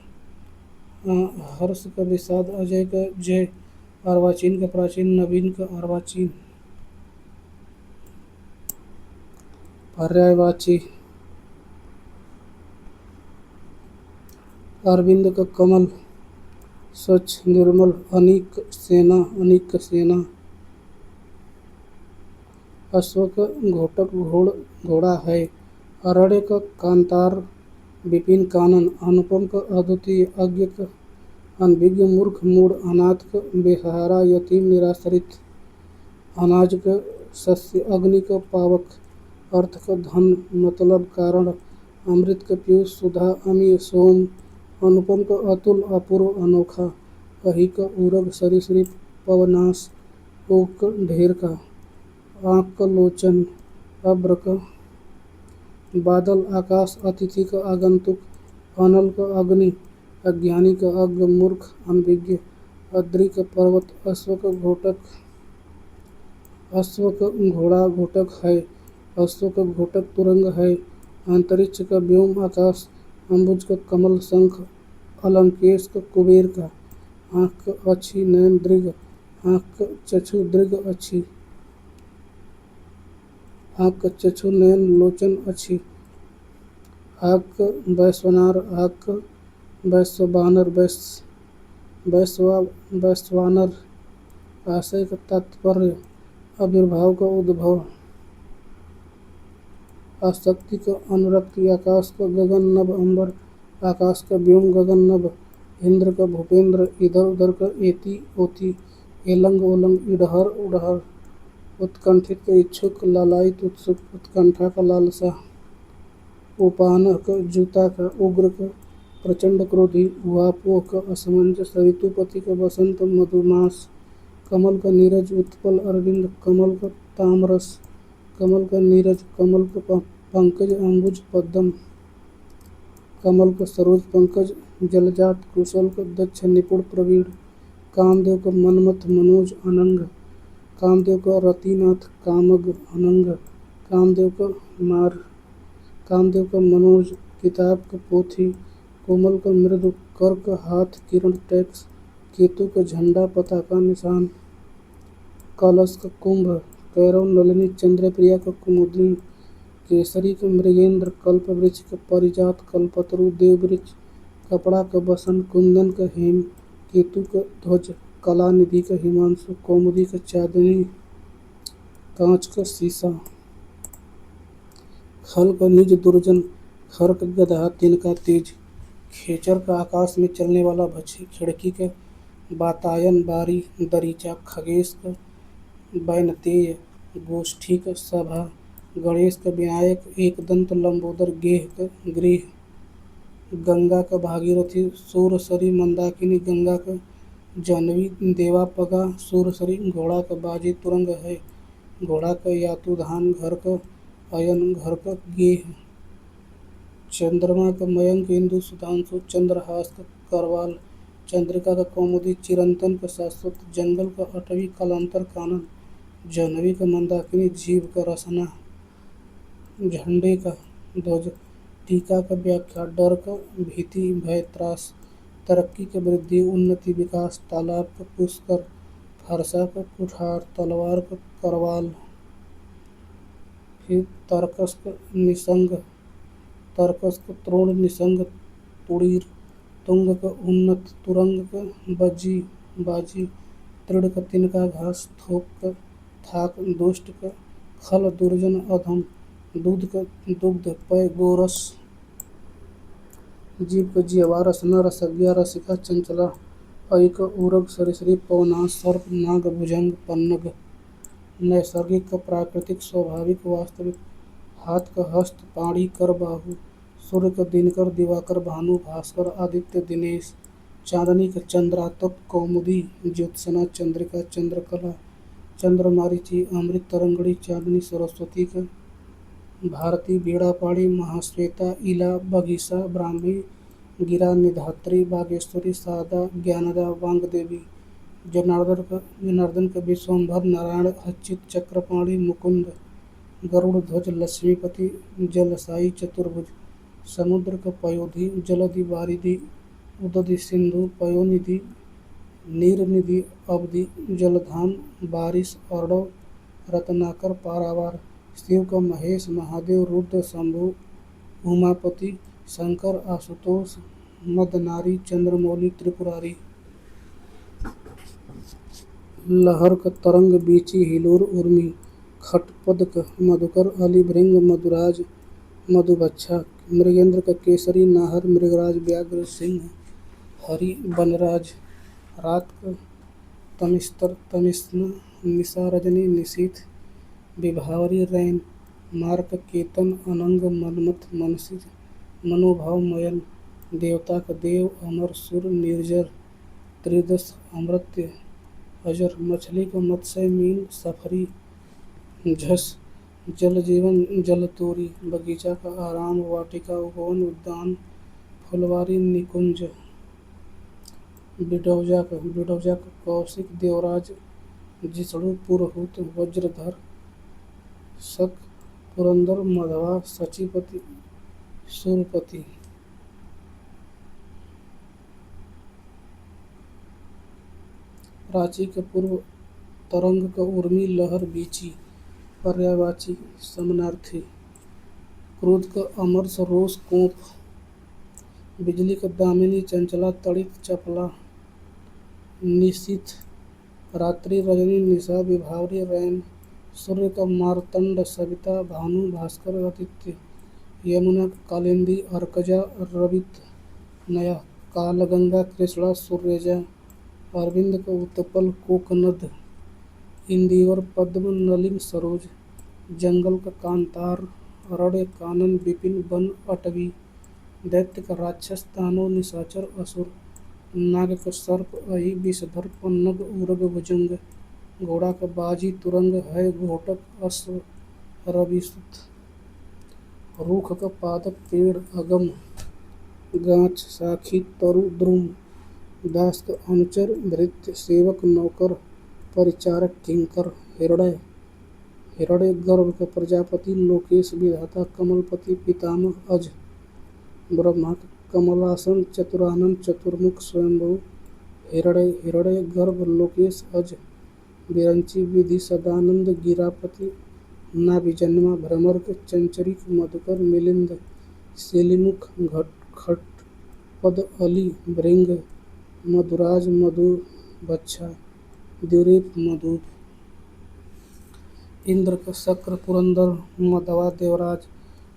हर्ष का विषाद, अजय का जय, अर्वाचीन का प्राचीन, नवीन का अर्वाचीन, पर्यायवाची, अरविंद का कमल, स्वच्छ निर्मल, अनीक सेना, अनीक सेना, अश्व का घोटक घोड़ा है, अरण्य का कांतार, विपिन कानन, अनुपम का अद्वितीय, अज्ञ का अनभिज्ञ, मूर्ख मूढ़, अनाथ का बेसहारा, यतीम निराश्रित, अनाज का शस्य, अग्नि का पावक, अर्थ का धन, मतलब कारण, अमृत का पीयूष, सुधा, अमीय, सोम, अनुपम का अतुल, अपूर्व, अनोखा, अहि का उरग, सरीसृप, पवनाश, ओक का ढेर का, आँख का लोचन, अब्र का बादल, आकाश, अतिथि का आगंतुक, अनल का अग्नि, अज्ञानी का अज्ञ, मूर्ख, अनभिज्ञ, अद्रि का पर्वत, अश्व का घोटक, अश्व का घोड़ा घोटक है, अश्व का घोटक तुरंग है, अंतरिक्ष का व्योम, आकाश, अम्बुज का कमल, शंख, अलंकेश का कुबेर का, आँख का अच्छी, नयन दृग, आँख का चक्षु दृग अच्छी, आँख का चक्षु नयन लोचन अच्छी, आग का वैश्वनार, आग का वैश्ववानर, वैश्वानर, आशय का तात्पर्य, आविर्भाव का उद्भव, आसक्ति का अनुरक्ति, आकाश का गगन नभ, अंबर, आकाश का व्योम, गगन नभ, इंद्र का भूपेंद्र, इधर उधर का एति ओति, एलंग ओलंग, इडहर उडहर, उत्कंठित का इच्छुक, लालायित उत्सुक, उत्कंठा का लालसा, उपान का जूता का, उग्र का प्रचंड क्रोधी, उहापोह का असमंजस, ऋतुपति का बसंत, मधुमास, कमल का नीरज, उत्पल, अरविंद, कमल का तामरस, कमल का नीरज, कमल का पंकज, अंबुज, पद्म, कमल का सरोज, पंकज, जलजात, कुशल का दक्ष, निपुण, प्रवीण, कामदेव का मनमथ, मनोज, अनंग, कामदेव का रतिनाथ, कामग, अनंग, कामदेव का मार, कामदेव का मनोज, किताब का पोथी, कोमल का मृदु, कर का हाथ, किरण, टैक्स, केतु का झंडा, पताका निशान, कलश का कुंभ, कैरव, नलिनी, चंद्रप्रिया का कुमुदनी, केसरी का मृगेंद्र, कल्प वृक्ष का परिजात, कल्पतरु, देव वृक्ष, कपड़ा का बसन, कुंदन का हेम, केतु का ध्वज, कलानिधि का हिमांशु, कौमुदी का चांदनी, कांच का शीशा, खल का निज दुर्जन, खर का गधा, तिनका तेज, खेचर का आकाश में चलने वाला भक्षी, खिड़की का वातायन, बारी, दरीचा, खगेश का वैनतेय, गोष्ठी का सभा, गणेश का विनायक, एक दंत, लंबोदर, गेह का गृह, गंगा का भागीरथी, सूरसरी, मंदाकिनी, गंगा का जानवी, देवापगा, सूरसरी, घोड़ा का बाजी, तुरंग है, घोड़ा का यातुधान, घर का अयन, घर का गेह, चंद्रमा का मयंक, इंदु, सुधांशु, चंद्रहास का करवाल, चंद्रिका का कौमुदी, चिरंतन का शाश्वत, जंगल का अटवी, कालांतर कानन, जाह्नवी का मंदाकिनी, जीव का रसना, झंडे का ध्वज, टीका का व्याख्या, डर का भीति, भय, त्रास, तरक्की के वृद्धि उन्नति विकास, तालाब का पुष्कर, फरसा का कुठार, तलवार का करवाल। फिर तर्कस का निसंग, तर्कस का त्रोण, निसंग तुड़ीर, तुंग का उन्नत, तुरंग का बजी बाजी, तृण का तिनका घास, थोक का थाक, दुष्ट का खल, दुर्जन अधम, दूध का दुग्ध, पय गोरस, जीव का जिह्वा, रसना रसज्ञा, रसिका चंचला, अय का उरग, सरीसृप पवनाश, सर्प नाग, भुजंग पन्नग। नैसर्गिक का प्राकृतिक, स्वाभाविक वास्तविक, हाथ का हस्त, पाणी कर बाहु, सूर्य का दिनकर, दिवाकर, भानु, भास्कर, आदित्य, दिनेश, चांदनी का चंद्रातप, कौमुदी, ज्योत्सना, चंद्रिका, चंद्रकला, चंद्रमारिची, अमृत तरंगड़ी, चांदनी, सरस्वती का भारती, बीड़ा पाड़ी, महाश्वेता, इला, बगीसा, ब्राह्मी, गिरा, निधात्री, बागेश्वरी, शारदा, ज्ञानदा, वांगदेवी। जनार्दन का विश्वम्भर, नारायण, अच्युत, चक्रपाणि, मुकुंद, गरुड़ ध्वज, लक्ष्मीपति, जलसाई, चतुर्भुज। समुद्र का पयोधि, जलधि, वारिधि, उदधि, सिंधु, पयोनिधि, नीरनिधि, अवधि, जलधाम, बारिश, अर्णव, रत्नाकर, पारावार। शिव का महेश, महादेव, रुद्र, शंभु, उमापति, शंकर, आशुतोष, मदनारी, चंद्रमौली, त्रिपुरारी। लहर का तरंग, बीची, हिलोर, उर्मी, खटपद का मधुकर, अली, भृंग, मधुराज, मधुबच्छा। मृगेंद्र का केसरी, नाहर, मृगराज, व्याघ्र, सिंह, हरि, वनराज। रात का तमिस्तर, तमिस्ना, निशा, रजनी, निशीथ, विभावरी, रैन। मार का केतन, अनंग, मनमथ, मनसिज, मनोभाव, मयन। देवता का देव, अमर, सुर, निर्जर, त्रिदश, अमृत्य, अजर। मछली का मत्स्य, मीन, सफरी, झस, जल जीवन, जलतोरी। बगीचा का आराम, वाटिका, उपवन, उद्यान, फुलवारी, निकुंज। बिडौजा का कौशिक, देवराज, जिष्णु, पुरहूत, वज्रधर, शक, पुरंदर, मधवा, शचीपति, सूरपति। प्राची का पूर्व, तरंग का उर्मी, लहर, बीची, पर्यायवाची, समानार्थी। क्रोध का अमरस, रोष, कोप। बिजली का दामिनी, चंचला, तड़ित, चपला, निशीथ, रात्रि, रजनी, निशा, विभावरी, रैन। सूर्य का मार्तंड, सविता, भानु, भास्कर, आदित्य। यमुना का कालिंदी, अर्कजा, रवित, नया। कालगंगा, कृष्णा, सूर्यजा। अरविंद का उत्पल, कोकनद, इंदिवर, पद्म, नलिन, सरोज। जंगल का कांतार, अरण्य, कानन, विपिन, वन, अटवी। दैत्य का राक्षस, दानव, निशाचर, असुर। नाग का सर्प, अहि, विषधर, पन्नग, उरग, भुजंग। घोड़ा का बाजी, तुरंग, है, घोटक, अश्व, रविसुत। रूख का पादप, पेड़, अगम, गाछ, साखी, तरु, द्रुम। दास का अनुचर, भृत्य, सेवक, नौकर, परिचारक, किंकर। हिरण्य गर्भ का प्रजापति, लोकेश, विधाता, कमलपति, पितामह, अज। ब्रह्मा का कमलासन, चतुरानन, चतुर्मुख, स्वयंभू। हिरण्य गर्भ, लोकेश, अज। विरंची, विधि, सदानंद, गिरापति, नाभिजन्मा, भ्रमर, चंचरिक, मधुकर, मिलिंद, शैलीमुख, खटपद, अली, भृंग, मधुराज, मधुबच्छा, द्युरेप, मधुप। इंद्र का शक्र, पुरंदर, मधवा, देवराज,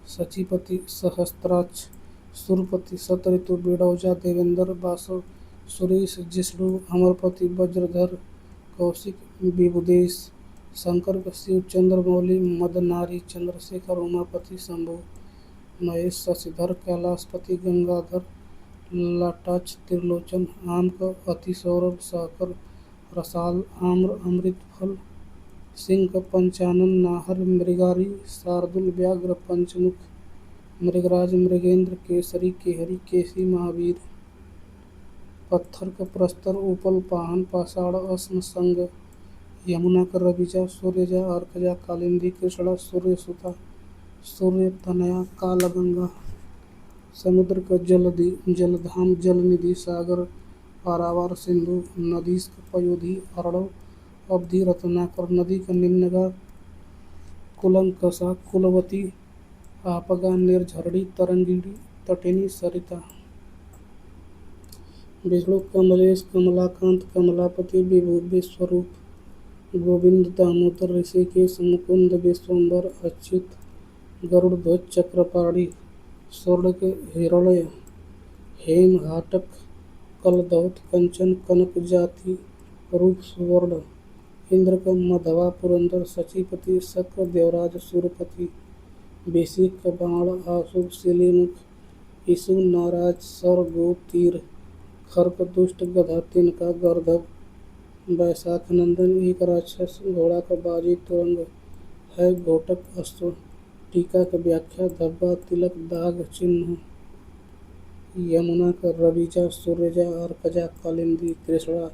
शचीपति, सहस्त्राक्ष, सुरपति, शतऋतु, बिडौजा, देवेंद्र, बासव, सुरेश, जिष्णु, अमरपति, वज्रधर, कौशिक, विबुदेश। शंकर का शिव, चंद्रमौली, मदनारी, चंद्रशेखर, उमापति, शंभु, महेश, शशिधर, कैलाशपति, गंगाधर, लटाक्ष, त्रिलोचन। आम का अति, सौरभ, सहकर, रसाल, आम्र, अमृत फल। सिंह का पंचानन, नाहर, मृगारी, शार्दुल, व्याघ्र, पंचमुख, मृगराज, मृगेंद्र, केसरी, केहरी, केसी, महावीर। पत्थर का प्रस्तर, उपल, पाहन, पाषाण, अस्म, संग। यमुना का रविजा, सूर्यजा, अर्कजा, कालिंदी, कृष्णा, सूर्यसुता, सूर्य तनया, कालगंगा। समुद्र का जलधाम जलनिधि सागर पारावार सिंधु नदीस्क पयोधि अर्णव अवधि रत्नाकर नदी का निम्नगा कुलंकषा कुलवती आपगा निर्झरणी तरंगिणी तटिनी सरिता विष्णु कमलेश कमलाकांत कमलापति विभु विश्वरूप गोविंद दामोदर ऋषिकेश मुकुंद विश्वम्बर अच्युत गरुड़ध्वज चक्रपाणी स्वर्ण के हिरण्य हेम हाटक कलदौत कंचन कनक जाति रूप सुवर्ण इंद्र का मधवा पुरंदर सचिपति शक्र देवराज सुरपति बेसिक का बाण आशुभ शिलीमुख ईसु नाराज सर गो तीर खर्क दुष्ट गधा तिनका गर्दभ वैशाख नंदन एक राक्षस घोड़ा का बाजी तुरंग है घोटक अश्व टीका का व्याख्या धब्बा तिलक दाग चिन्ह यमुना का रविजा सूर्यजा अर्कजा कालिंदी कृष्णा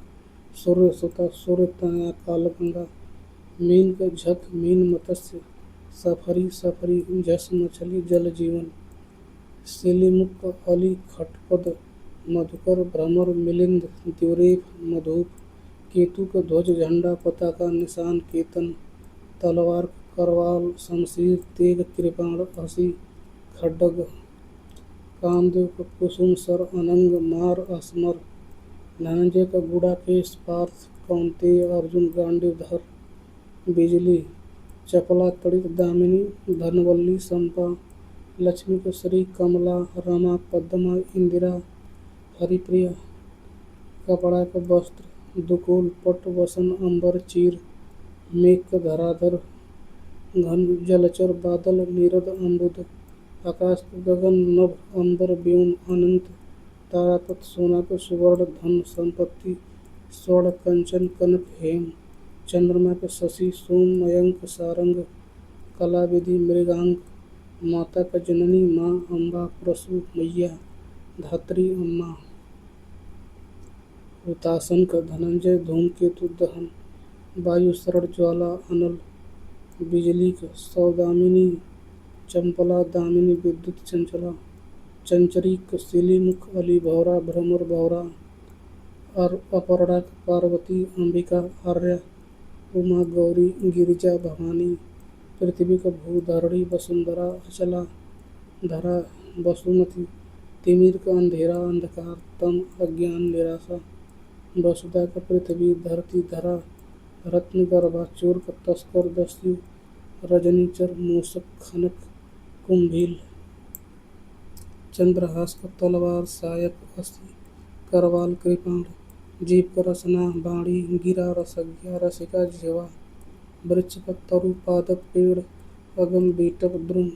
सूर्य सुता सूर्य तनया कालगंगा मीन का झक मीन मत्स्य सफरी सफरी जस मछली जल जीवन शिलीमुख अली खटपद मधुकर भ्रमर मिलिंद द्युरेफ मधुप केतु का ध्वज झंडा पताका निशान केतन तलवार करवाल शमशीर तेग कृपाण हसी खड्ग कामदेव का कुसुम सर अनंग मार असमर धनंजय का गुड़ाकेश पार्थ कौंतेय अर्जुन गांडीवधर बिजली चपला तड़ित दामिनी धनवल्ली संपा लक्ष्मी को श्री कमला रमा पद्मा इंदिरा हरिप्रिया कपड़ा का वस्त्र दुकूल पट वसन अंबर चीर मेघ का धराधर घन जलचर बादल नीरद अम्बुद आकाश का गगन नभ अंबर व्योम अनंत तारापथ सोना का सुवर्ण धन संपत्ति स्वर्ण कंचन कनक हेम चंद्रमा का शशि सोम मयंक सारंग कला विधि मृगांक माता का जननी माँ अम्बा प्रसु मैया धात्री अम्मा हुतासन का धनंजय धूमकेतु दहन वायु शरण ज्वाला अनल बिजली का सौदामिनी चंपला दामिनी विद्युत चंचला चंचरी का शिलीमुख अली भौरा भ्रमर भौरा और अपर्णा का पार्वती अंबिका आर्या उमा गौरी गिरिजा भवानी पृथ्वी का भूधरणी वसुंधरा अचला धरा वसुमती तिमिर का अंधेरा अंधकार तम अज्ञान निराशा वसुधा का पृथ्वी धरती धरा रत्न गर्भा चोर का तस्कर दस्यु रजनीचर मूसक खनक कुंभील चंद्रहास का तलवार सायक अस्थि करवाल कृपाण जीव का रसना बाणी गिरा रसज्ञा रसिका झेवा वृक्ष का तरु पादप पेड़ अगम बीटक द्रुम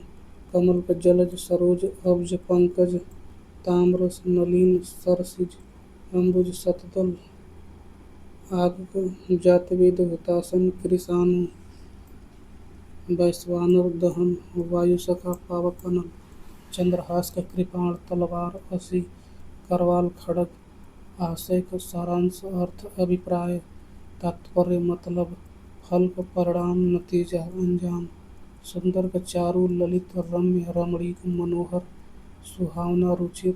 कमल का जलज सरोज अब्ज पंकज ताम्रस नलीन सरसिज अम्बुज सतदल आग का जातवेद हुतासन कृषाणु वैश्वानर दहन वायु सखा पावक अनल चंद्रहास का कृपाण तलवार असी करवाल खड़ग आशय का सारांश अर्थ अभिप्राय तात्पर्य मतलब फल का परिणाम नतीजा अंजाम सुंदर का चारु ललित रम्य रमणीक मनोहर सुहावना रुचिर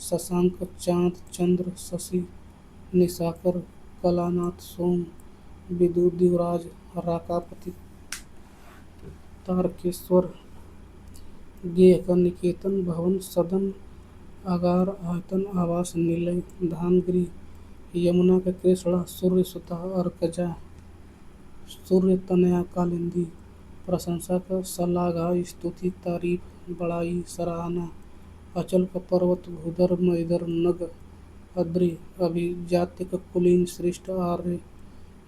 शशांक चांद चंद्र शशि निशाकर कलानाथ सोम विदु दिवराज राकापति तारकेश्वर गेह का निकेतन भवन सदन आगार आयतन आवास निलय धामगिरी यमुना का कृष्णा सूर्य सुता अर्कजा सूर्य तनया कालिंदी प्रशंसा का सलाघा स्तुति तारीफ बड़ाई सराहना अचल का पर्वत भूधर मैदर नग अद्रि अभिजात्य का कुलीन श्रेष्ठ आर्य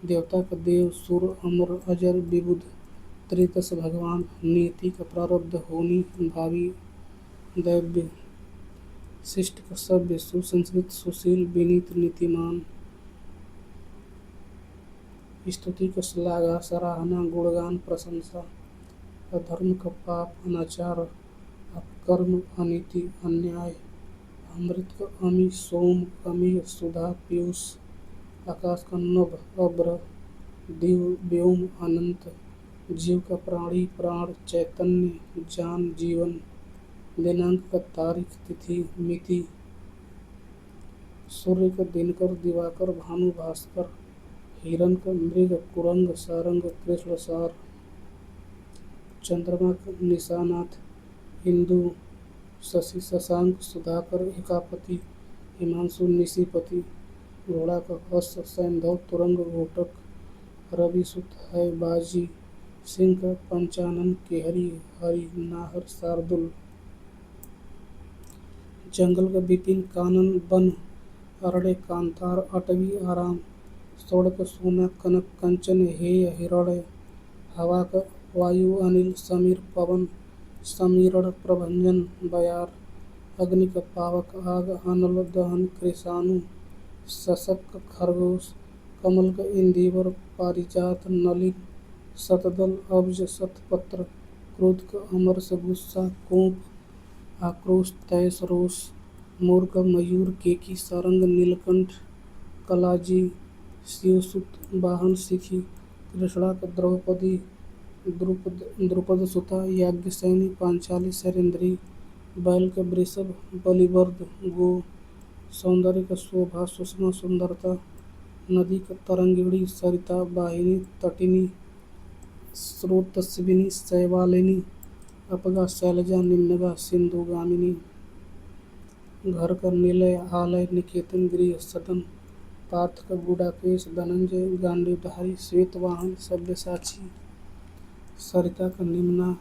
देवता का देव सुर अमर अजर विबुध त्रिदश भगवान नीति का प्रारब्ध होनी भावी दैव्य शिष्ट का सभ्य सुसंस्कृत सुशील विनीत नीतिमान स्तुति का श्लाघा सराहना गुणगान प्रशंसा अधर्म का पाप अनाचार अपकर्म अनीति अन्याय अमृत का अमी सोम अमी सुधा पीयूष आकाश का नभ अभ्र दिव व्योम अनंत जीव का प्राणी प्राण चैतन्य जान जीवन दिनांक का तारीख तिथि मिति। सूर्य का दिनकर दिवाकर भानु भास्कर। हिरण का मृग कुरंग सारंग कृष्ण सार। चंद्रमा का निशानाथ इंदु शशि शशांक सुधाकर एकापति हिमांशु निशिपति। घोड़ा का अश्व सैंधव तुरंग घोटक रवि सुत है बाजी। सिंह का पंचानन केहरी हरि नाहर शार्दुल। जंगल का विपिन कानन बन अरण्य कांतार अटवी आराम। स्वर्ण का सोना कनक कंचन हेय हिरण्य। हवा का वायु अनिल समीर पवन समीरण प्रभंजन बयार। अग्नि का पावक आग अनल दहन कृषाणु। शशक का खरगोश कमल का इंदिवर पारिजात नलिन। शतदल अब्ज शतपत्र। क्रोध का अमरस गुस्सा कोप आक्रोश तैस रोष। मोर का मयूर केकी सारंग नीलकंठ कलाजी। शिवसुत वाहन शिखी। कृष्णा का द्रौपदी द्रुपद सुता याज्ञसेनी पांचाली शैलेंद्री। बैल का वृषभ बलिवर्द गो। सौंदर्य का शोभा सुषमा सुंदरता। नदी का तरंगिणी सरिता वाहिनी तटिनी स्रोतस्विनी शैवालिनी। अपगा शैलजा निम्नगा सिंधुगामिनी। घर का निलय आलय निकेतन गृह सदन। पार्थ का गुडाकेश धनंजय गांडीवधारी श्वेतवाहन सव्यसाची। सरिता का निम्ना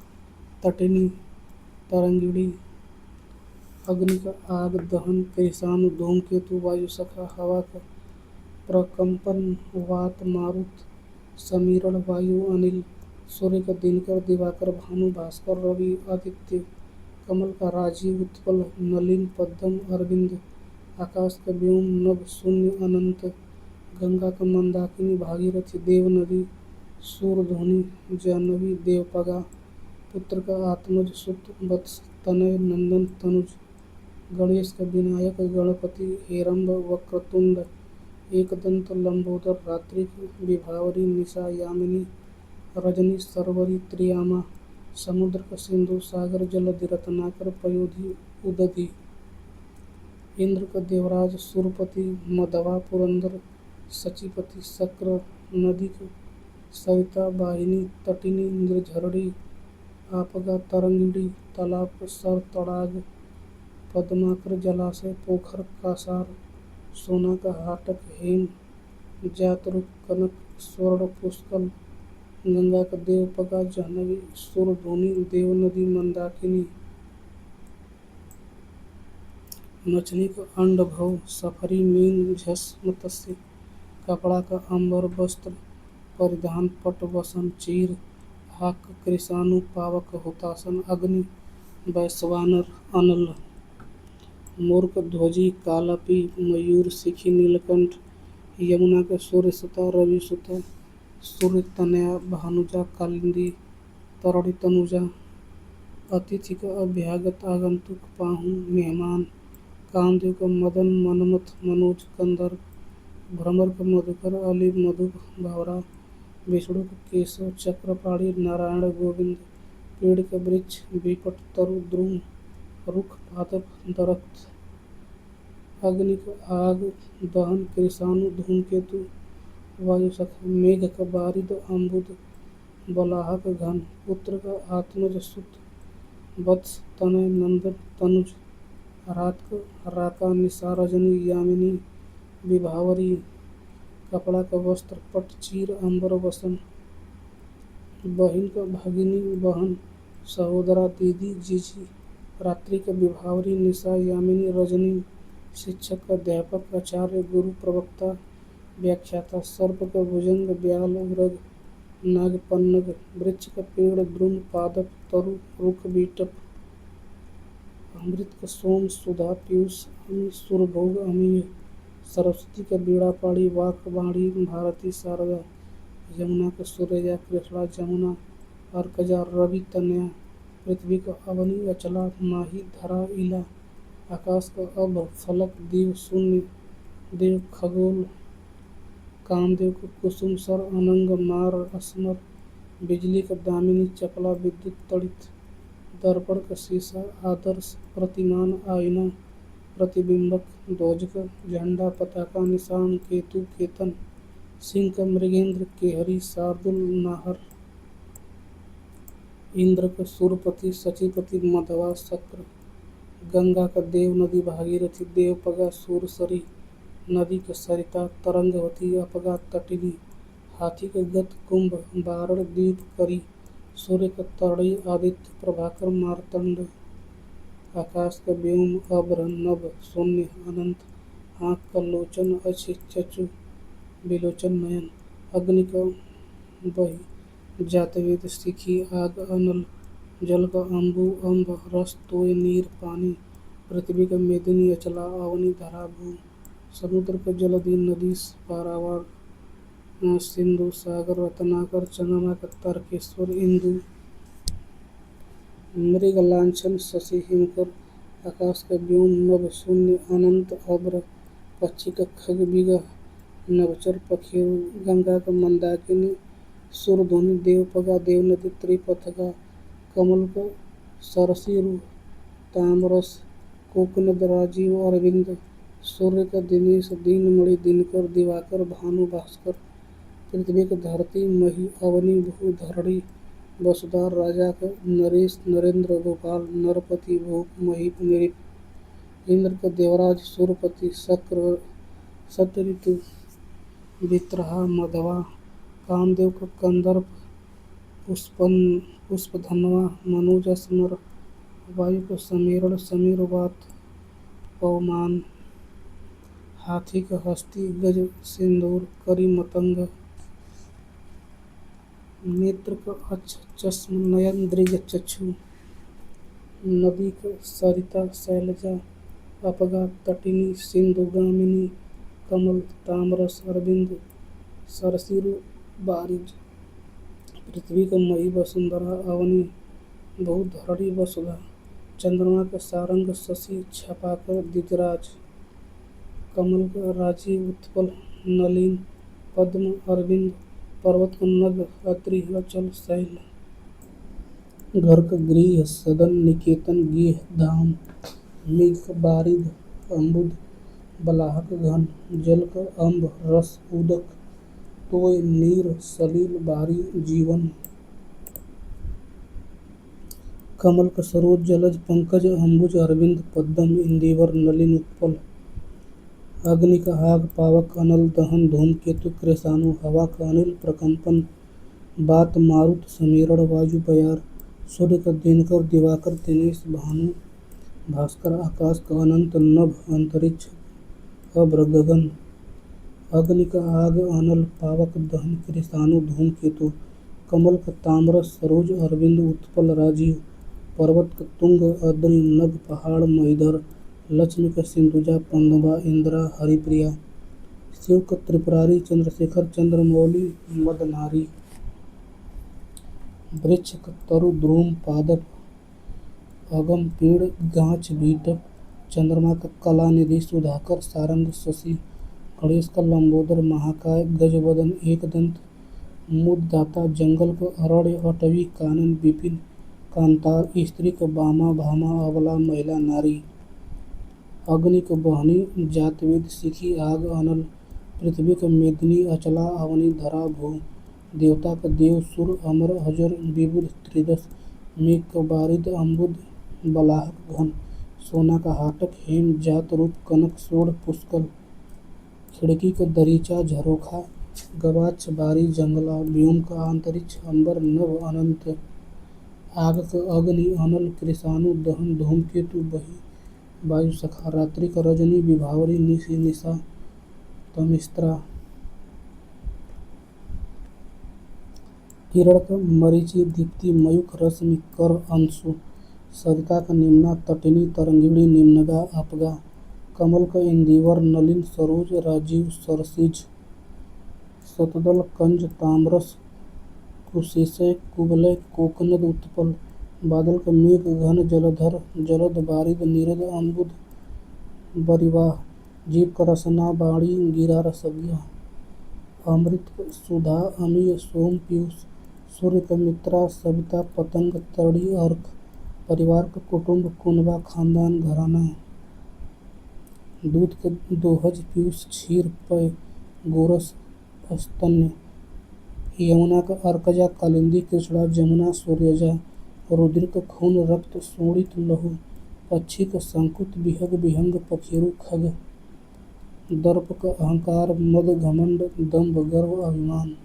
तटिनी तरंगिणी। अग्नि का आग दहन कृषाणु धूमकेतु वायुसखा। हवा का प्रकंपन वात मारुत समीरण वायु अनिल। सूर्य का दिनकर दिवाकर भानु भास्कर रवि आदित्य। कमल का राजीव उत्पल नलिन पद्म अरविंद। आकाश का व्योम नभ शून्य अनंत। गंगा का मंदाकिनी भागीरथी देव नदी। सूरध्वनि जाह्नवी देवपगा। पुत्र का आत्मज सुत वत्स तनय नंदन तनुज। गणेश का विनायक गणपति हेरम्ब वक्रतुंड। एकदंत लंबोदर रात्रि की विभावरी निशा यामिनी। रजनी सर्वरी त्रियामा। समुद्र का सिंधु सागर जलधि रत्नाकर पयोधि उदधि। इंद्र का देवराज सुरपति मधवा पुरंदर सचिपति शक्र। नदी का सरिता वाहिनी तटिनी निर्झरणी। आपगा तरंगिणी तालाब का सर तड़ाग। पद्माकर जलाशय पोखर कासार। सोना का हाटक हेम जातरुक कनक स्वर्ण पुष्कल। गंगा का देवपगा जाह्नवी सूरध्वनि देव नदी मंदाकिनी। मछली का अंड भव सफरी मीन झस मत्स्य। कपड़ा का अंबर वस्त्र परिधान पट वसन चीर। हाक कृषाणु पावक हुतासन अग्नि वैश्वानर अनल। मोर का ध्वजी कालापी मयूर शिखी नीलकंठ। यमुना का सूर्य सुता रवि सुता। सूर्य तनया भानुजा कालिंदी तरणि तनुजा। अतिथि का अभ्यागत आगंतुक पाहुन मेहमान। कामदेव का मदन मनमथ मनोज कंदर्प। भ्रमर का मधुकर अली मधुप भवरा। विष्णु का केशव चक्रपाणी नारायण गोविंद। पेड़ का वृक्ष विपट तरु द्रुम रुख पादप दरख्त। अग्नि का आग दहन कृषाणु धूमकेतु वायुसखा। मेघ का बारिद अम्बुद बलाह का घन। पुत्र का आत्मज सुत वत्स तनय नंदन तनुज। रात का राका निशा रजनी यामिनी विभावरी। कपड़ा का वस्त्र पट चीर अंबर वसन। बहिन का भगिनी बहन सहोदरा दीदी जीजी। रात्रि का विभावरी निशा यामिनी रजनी। शिक्षक का अध्यापक आचार्य गुरु प्रवक्ता व्याख्याता। सर्प का भुजंग ब्याल उरग नाग पन्नग। वृक्ष का पेड़ द्रुम पादप तरु रुख बीटप। अमृत का सोम सुधा पीयूष अमी सुरभोग अमीय। सरस्वती का बीड़ा पाणी वाक वाणी भारती शारदा। यमुना का सूर्यजा कृष्णा जमुना अर्कजा रवि तनया। पृथ्वी का अवनी अचला माही धरा इला। आकाश का अभ फलक दीव शून्य देव खगोल। कामदेव का कुसुम सर अनंग मार असमर। बिजली का दामिनी चपला विद्युत तड़ित। दर्पण का शीशा आदर्श प्रतिमान आईना प्रतिबिंबक ध्वज झंडा पताका निशान केतु केतन सिंह का मृगेंद्र केहरी शार्दुल नाहर इंद्र का सुरपति सचिपति मधवा शक्र गंगा का देव नदी भागीरथी देवपगा सूरसरी नदी का सरिता तरंगवती अपगा तटिनी हाथी का गत कुंभ बारण दीप करी सूर्य का तरणि आदित्य प्रभाकर मार्तंड आकाश का व्योम अभ्र नभ शून्य अनंत आँख का लोचन अच्छ चचु विलोचन नयन अग्नि का बही जातवेद शिखी आग अनल जल का अम्बु अम्ब रस तोय नीर पानी पृथ्वी का मेदिनी अचला अवनी धरा भू समुद्र का जलधि नदी पारावार सिंधु सागर रत्नाकर चंद्रमा का तर्केश्वर इंदु मृग लांछन शशि हिमकर आकाश का व्योम नभ शून्य अनंत अभ्र पक्षी का खग बिगह नभचर पखेरु गंगा का मंदाकिनी सुरधुनि देवपगा देवनदी त्रिपथगा कमल का सरसीरु तामरस कोकनद राजीव अरविंद सूर्य का दिनेश दीनमणि दिनकर दिवाकर भानु भास्कर पृथ्वी का धरती मही अवनी भू धरणी वसुधार राजा का नरेश नरेंद्र गोपाल नरपति भूप महीप निरिप इंद्र का देवराज सूरपति शक्र सतऋतु वित्रहा मधवा कामदेव का कंदर्प पुष्पधनवा मनुज स्मर वायु का समीरण समीरवात पवमान हाथी का हस्ती गज सिंदूर करी मतंग नेत्र का अच्छ चश्म नयन दृग चक्षु नदी का सरिता शैलजा अपगा तटिनी सिंधुगामिनी कमल तामरस अरविंद सरसिरु बारिज पृथ्वी का मही वसुंधरा अवनी बहुधरणी वसुधा चंद्रमा का सारंग शशि छपाकर दिजराज कमल का राजीव उत्पल नलिन पद्म अरविंद पर्वत का नग अत्रि अचल शैल घर का गृह सदन निकेतन गेह धाम मेघ का बारिद अम्बुद बलाहक घन जल का अम्ब रस उदक तोय नीर सलील बारी जीवन कमल का सरोज जलज पंकज अम्बुज अरविंद पद्म इंदिवर नलिन उत्पल अग्नि का आग पावक अनल दहन धूमकेतु कृषाणु हवा का अनिल प्रकंपन बात मारुत समीरण वायु बयार सूर्य का दिनकर दिवाकर दिनेश भानु भास्कर आकाश का अनंत नभ अंतरिक्ष अभ्र गगन अग्नि का आग अनल पावक दहन कृषाणु धूमकेतु कमल का ताम्रस सरोज अरविंद उत्पल राजीव पर्वत का तुंग अद्रि नभ पहाड़ महीधर लक्ष्मी का सिंधुजा पंदवा इंदिरा हरिप्रिया शिव का त्रिपुरारी चंद्रशेखर चंद्रमौली मदनारी वृक्ष का तरु ध्रुम पादप अगम पेड़ गाछ बीटप चंद्रमा का कलानिधि सुधाकर सारंग शशि गणेश का लंबोदर महाकाय गजवदन एकदंत मुददाता जंगल का अरण्य अटवी कानन विपिन कांतार स्त्री का बामा भामा अबला महिला नारी अग्नि का बहनी जातवेद शिखी आग अनल पृथ्वी का मेदिनी अचला अवनी धरा भू देवता का देव सुर अमर अजर विबुध त्रिदश मेघ का बारिद अम्बुद बलाहक घन सोना का हाटक हेम जात रूप कनक सोड़ पुष्कल खिड़की का दरीचा झरोखा गवाच बारी जंगला व्योम का अंतरिक्ष अंबर नभ अनंत आग का अग्नि अनल कृषाणु दहन धूमकेतु बही वायु सखा रात्रि का रजनी विभावरी निशि निशा तमिस्त्रा किरण का मरीचि दीप्ति मयूख रश्मि कर अंशु सरिता का निम्ना तटिनी तरंगिणी निम्नगा अपगा कमल का इंदिवर नलिन सरोज राजीव सरसिज शतदल कंज ताम्रस कुशेषय कुबलय कोकनद उत्पल बादल का मेघ घन जलधर जलद बारिद नीरद अम्बुद बरिवाह जीव का रसना बाणी गिरा रसज्ञ अमृत सुधा अमीय सोम पीयूष सूर्य का मित्रा सविता पतंग तड़ी अर्क परिवार का कुटुंब कुनबा खानदान घराना। दूध का दोहज पीयूष क्षीर पेय गोरस स्तन्य। यमुना का अर्कजा कालिंदी कृष्णा जमुना सूर्यजा। रुद्र का खून रक्त शोणित लहु। पक्षी का संकुत विहग विहंग पखेरु खग। दर्प का अहंकार मद घमंड दंभ गर्व अभिमान।